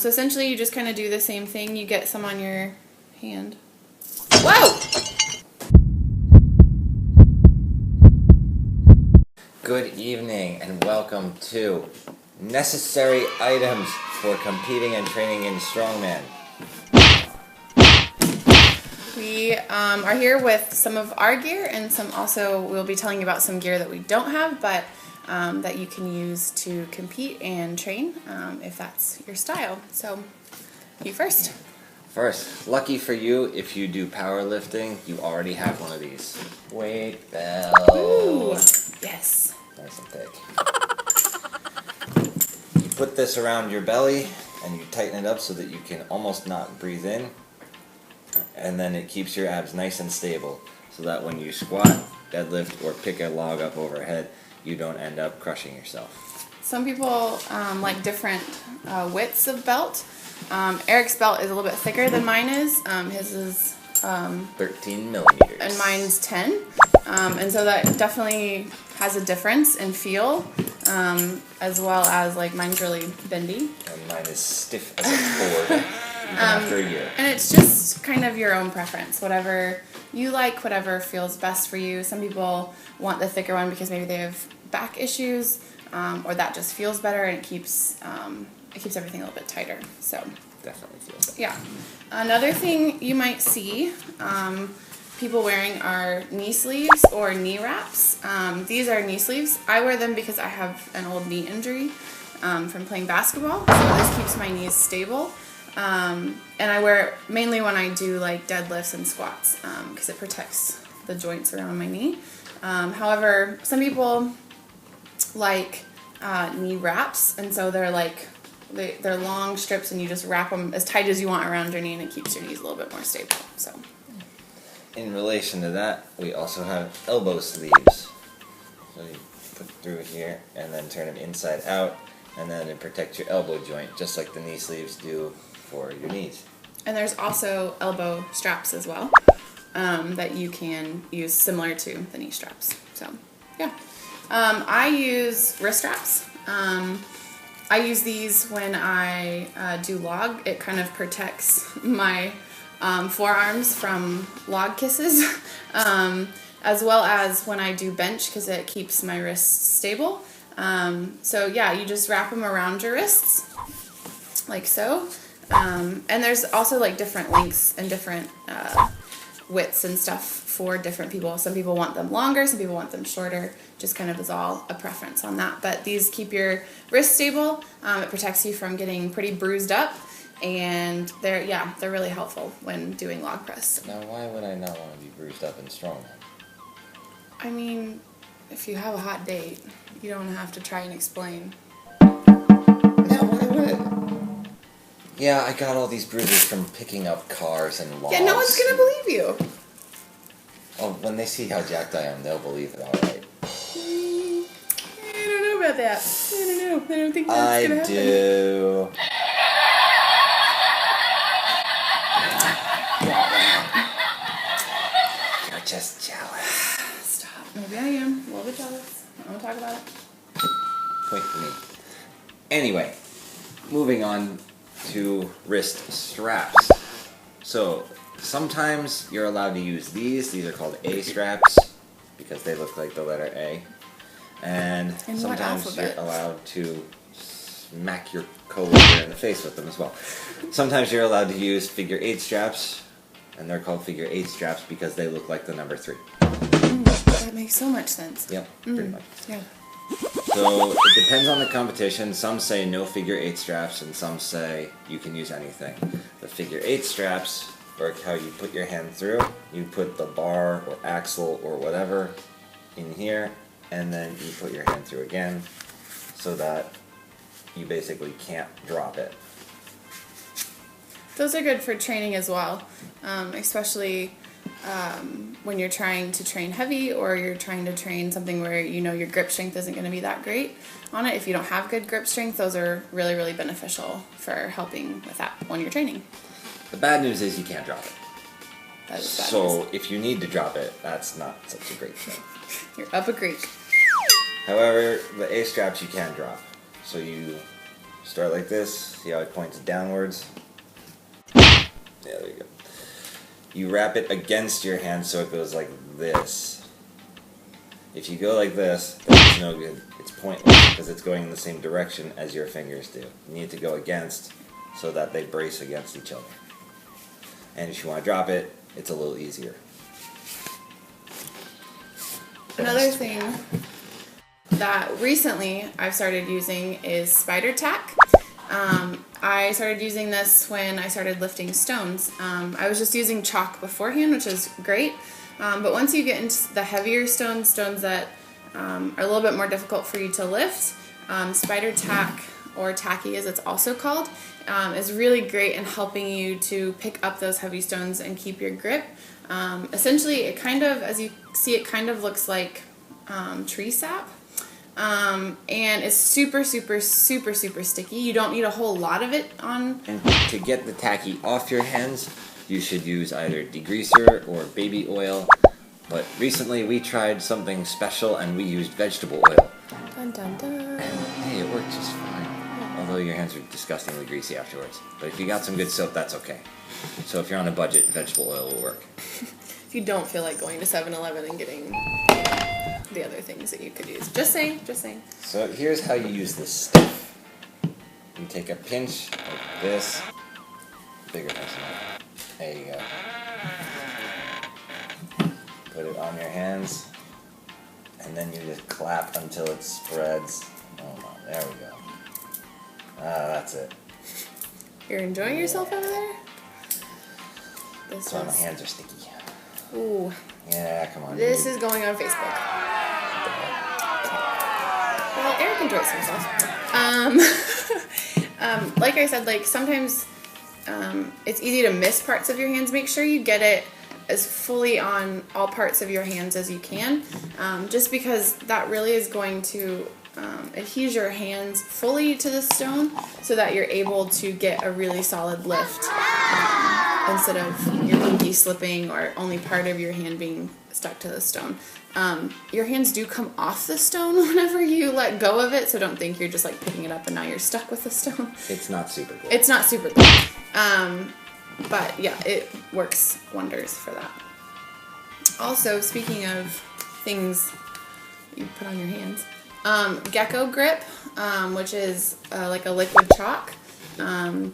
So essentially you just kind of do the same thing. You get some on your hand. Whoa! Good evening and welcome to Necessary Items for Competing and Training in Strongman. We are here with some of our gear, and some also we'll be telling you about some gear that we don't have, but that you can use to compete and train if that's your style. So, you first. First, lucky for you, if you do powerlifting, you already have one of these. Weight belt. Ooh, yes. Nice and thick. You put this around your belly and you tighten it up so that you can almost not breathe in. And then it keeps your abs nice and stable so that when you squat, deadlift, or pick a log up overhead, you don't end up crushing yourself. Some people like different widths of belt. Eric's belt is a little bit thicker than mine is. His is 13 millimeters. And mine's 10. And so that definitely has a difference in feel, as well as like mine's really bendy. And mine is stiff as a board. After a year. And it's just kind of your own preference. Whatever you like, whatever feels best for you. Some people want the thicker one because maybe they have back issues, or that just feels better and it keeps everything a little bit tighter. So definitely feels better. Yeah. Another thing you might see people wearing are knee sleeves or knee wraps. These are knee sleeves. I wear them because I have an old knee injury from playing basketball. So this keeps my knees stable. And I wear it mainly when I do like deadlifts and squats because it protects the joints around my knee. However, some people like knee wraps, and so they're like they're long strips, and you just wrap them as tight as you want around your knee, and it keeps your knees a little bit more stable. So, in relation to that, we also have elbow sleeves. So you put through here and then turn them inside out, and then it protects your elbow joint, just like the knee sleeves do for your knees. And there's also elbow straps as well that you can use similar to the knee straps. So, yeah. I use wrist straps. I use these when I do log. It kind of protects my forearms from log kisses, as well as when I do bench because it keeps my wrists stable. So yeah, you just wrap them around your wrists, like so. And there's also like different lengths and different widths and stuff for different people. Some people want them longer, some people want them shorter. Just kind of is all a preference on that. But these keep your wrist stable. It protects you from getting pretty bruised up, and they're really helpful when doing log press. Now, why would I not want to be bruised up and strong? I mean, if you have a hot date, you don't have to try and explain. No, why would it? Yeah, I got all these bruises from picking up cars and logs. Yeah, no one's gonna believe you. Oh, when they see how jacked I am, they'll believe it, alright. I don't know about that. I don't know. I don't think that's gonna happen. I do. You're just jealous. Stop. Maybe I am. A little bit jealous. I don't want to talk about it. Point to me. Anyway, moving on to wrist straps. So, sometimes you're allowed to use these. These are called A straps because they look like the letter A. And sometimes you're allowed to smack your coworker in the face with them as well. Sometimes you're allowed to use figure 8 straps, and they're called figure 8 straps because they look like the number 3. That makes so much sense. Yep, pretty much. Yeah. So it depends on the competition. Some say no figure 8 straps, and some say you can use anything. The figure 8 straps work how you put your hand through. You put the bar or axle or whatever in here, and then you put your hand through again so that you basically can't drop it. Those are good for training as well, especially when you're trying to train heavy or you're trying to train something where you know your grip strength isn't going to be that great on it. If you don't have good grip strength, those are really, really beneficial for helping with that when you're training. The bad news is you can't drop it. That is bad So news. if you need to drop it, that's not such a great thing. You're up a creek. However, the A straps you can drop. So you start like this. See how it points downwards? Yeah, there you go. You wrap it against your hand so it goes like this. If you go like this, that's no good. It's pointless because it's going in the same direction as your fingers do. You need to go against so that they brace against each other. And if you want to drop it, it's a little easier. Another thing that recently I've started using is Spidertack. I started using this when I started lifting stones. I was just using chalk beforehand, which is great. But once you get into the heavier stones that are a little bit more difficult for you to lift, Spidertack, or tacky as it's also called, is really great in helping you to pick up those heavy stones and keep your grip. Essentially, it kind of, as you see, it kind of looks like tree sap. And it's super sticky. You don't need a whole lot of it on. And to get the tacky off your hands, you should use either degreaser or baby oil. But recently we tried something special and we used vegetable oil. Dun, dun, dun. And hey, it worked just fine. Although your hands are disgustingly greasy afterwards. But if you got some good soap, that's okay. So if you're on a budget, vegetable oil will work. If you don't feel like going to 7-Eleven and getting the other things that you could use. Just saying. So here's how you use this stuff. You take a pinch like this. Bigger pinch than that. There you go. Put it on your hands. And then you just clap until it spreads. Oh my, there we go. That's it. You're enjoying yourself over there? That's why my hands are sticky. Ooh. Yeah, come on. This is going on Facebook. Well, Eric enjoys himself. Like I said, like sometimes it's easy to miss parts of your hands. Make sure you get it as fully on all parts of your hands as you can, just because that really is going to adhere your hands fully to the stone so that you're able to get a really solid lift instead of your pinky slipping or only part of your hand being stuck to the stone. Your hands do come off the stone whenever you let go of it, so don't think you're just like picking it up and now you're stuck with the stone. It's not super good. It's not super good. But yeah, it works wonders for that. Also, speaking of things you put on your hands, Gecko Grip, which is like a liquid chalk.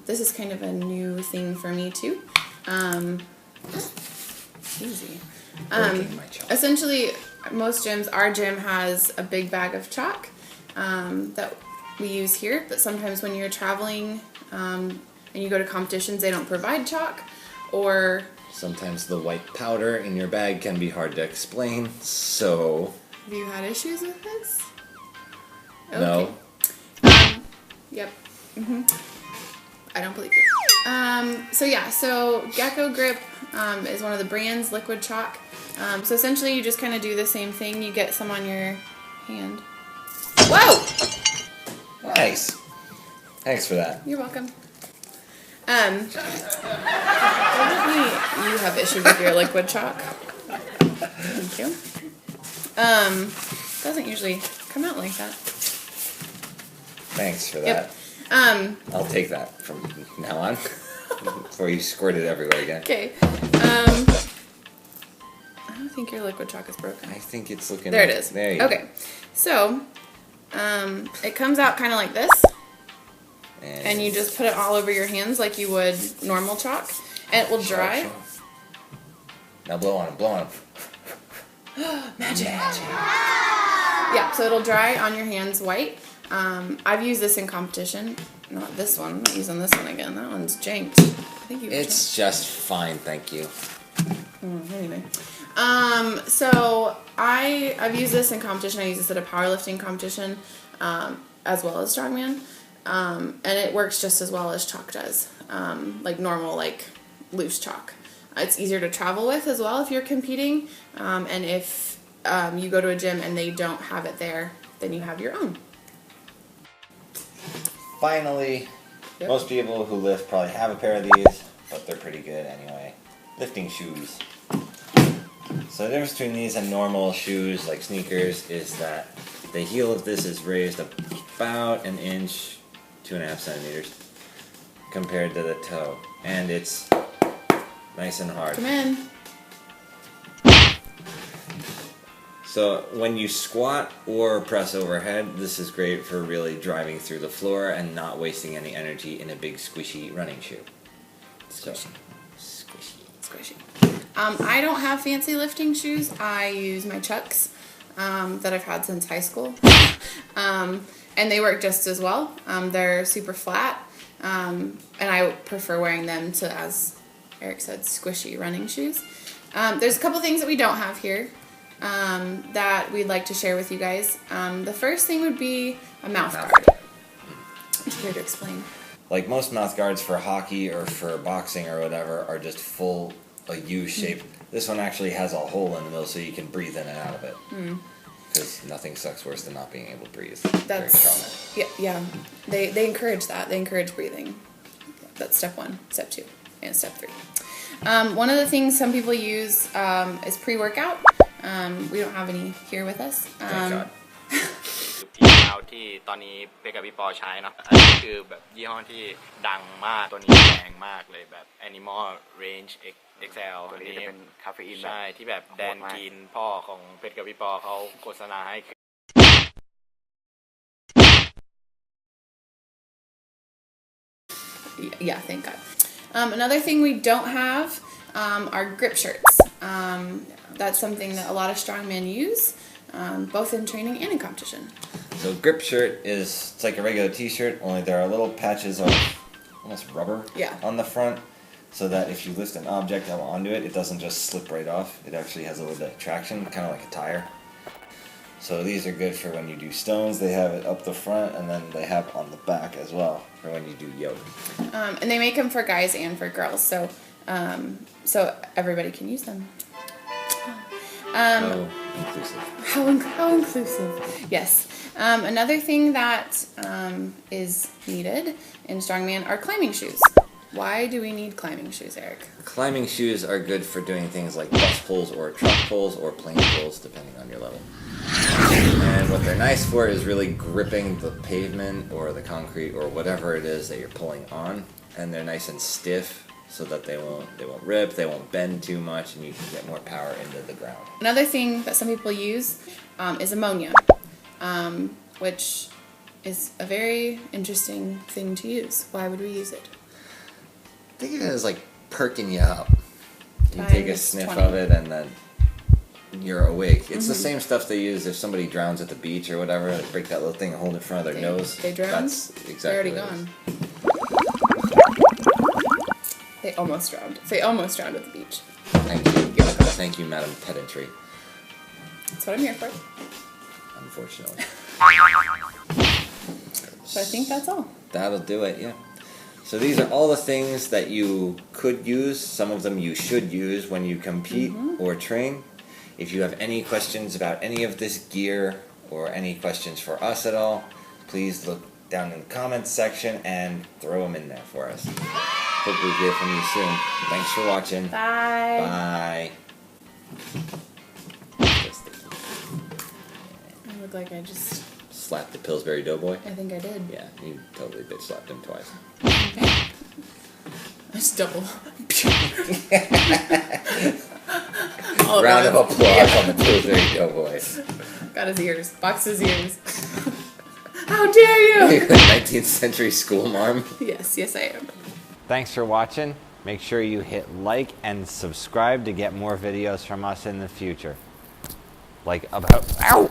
This is kind of a new thing for me too. Easy. Essentially, most gyms, our gym has a big bag of chalk that we use here, but sometimes when you're traveling and you go to competitions, they don't provide chalk, or sometimes the white powder in your bag can be hard to explain, so... Have you had issues with this? Okay. No. Yep. I don't believe you. So Gecko Grip is one of the brands, liquid chalk. So essentially you just kind of do the same thing. You get some on your hand. Whoa! Nice. Thanks for that. You're welcome. Evidently you have issues with your liquid chalk. Thank you. Doesn't usually come out like that. Thanks for that. Yep. I'll take that from now on. Before you squirt it everywhere again. Okay. I don't think your liquid chalk is broken. I think it's looking... There it is. There you go. Okay. So, it comes out kind of like this. And you just put it all over your hands like you would normal chalk. And it will dry. Sure. Now blow on it. Magic. Yeah, so it'll dry on your hands white. I've used this in competition. Not this one. I'm not using this one again. That one's janked. It's just fine, thank you. Anyway. So I've used this in competition. I use this at a powerlifting competition, as well as Strongman. And it works just as well as chalk does. Like normal, like loose chalk. It's easier to travel with as well if you're competing. And if you go to a gym and they don't have it there, then you have your own. Finally, Yep. Most people who lift probably have a pair of these, but they're pretty good anyway. Lifting shoes. So the difference between these and normal shoes like sneakers is that the heel of this is raised about 1 inch 2.5 centimeters compared to the toe, and it's nice and hard. Come in. So when you squat or press overhead, this is great for really driving through the floor and not wasting any energy in a big squishy running shoe. So, Squishy. I don't have fancy lifting shoes. I use my Chucks that I've had since high school. And they work just as well. They're super flat. And I prefer wearing them to, as Eric said, squishy running shoes. There's a couple things that we don't have here that we'd like to share with you guys. The first thing would be a mouth guard. Here to explain. Like most mouth guards for hockey or for boxing or whatever are just full a U shape. This one actually has a hole in the middle so you can breathe in and out of it. Because nothing sucks worse than not being able to breathe. That's yeah. They encourage that. They encourage breathing. That's step 1, step 2, and step 3. One of the things some people use is pre-workout. We don't have any here with us. Thank God. พี่เอาที่ตอนนี้เปกับพี่ปอใช้เนาะอันนี้คือแบบยี่ห้อที่ดังมากตัวนี้แรงมากเลยแบบ Animal Range XL ตัวนี้เป็นคาเฟอีนใช่ที่แบบแดนกินพ่อของเพชรกับพี่ปอเขาโฆษณาให้ Yeah, thank God. Another thing we don't have are grip shirts. That's something that a lot of strongmen use, both in training and in competition. So grip shirt it's like a regular t-shirt, only there are little patches of almost rubber on the front, so that if you lift an object onto it, it doesn't just slip right off. It actually has a little bit of traction, kind of like a tire. So these are good for when you do stones. They have it up the front, and then they have on the back as well for when you do yoke. And they make them for guys and for girls, so everybody can use them. How inclusive. How inclusive. Yes. Another thing that is needed in strongman are climbing shoes. Why do we need climbing shoes, Eric? Climbing shoes are good for doing things like bus pulls or truck pulls or plane pulls, depending on your level. And what they're nice for is really gripping the pavement or the concrete or whatever it is that you're pulling on, and they're nice and stiff so that they won't rip, they won't bend too much, and you can get more power into the ground. Another thing that some people use is ammonia, which is a very interesting thing to use. Why would we use it? Think of it as like perking you up. You take a sniff 20. of it and then you're awake. It's the same stuff they use if somebody drowns at the beach or whatever. They break that little thing and hold it in front of their nose. They drown? That's exactly They're already what it gone. is. They almost drowned. They almost drowned at the beach. Thank you, Madam Pedantry. That's what I'm here for. Unfortunately. So I think that's all. That'll do it, yeah. So these are all the things that you could use. Some of them you should use when you compete or train. If you have any questions about any of this gear or any questions for us at all, please look down in the comments section and throw them in there for us. Hope we hear from you soon. Thanks for watching. Bye. Bye. I look like I just... Slapped the Pillsbury Doughboy? I think I did. Yeah, you totally bitch slapped him twice. Just double. Round of applause on the Pillsbury Doughboy. Got his ears. Boxed his ears. How dare you! 19th century school marm. Yes, I am. Thanks for watching. Make sure you hit like and subscribe to get more videos from us in the future. Like about... Ow!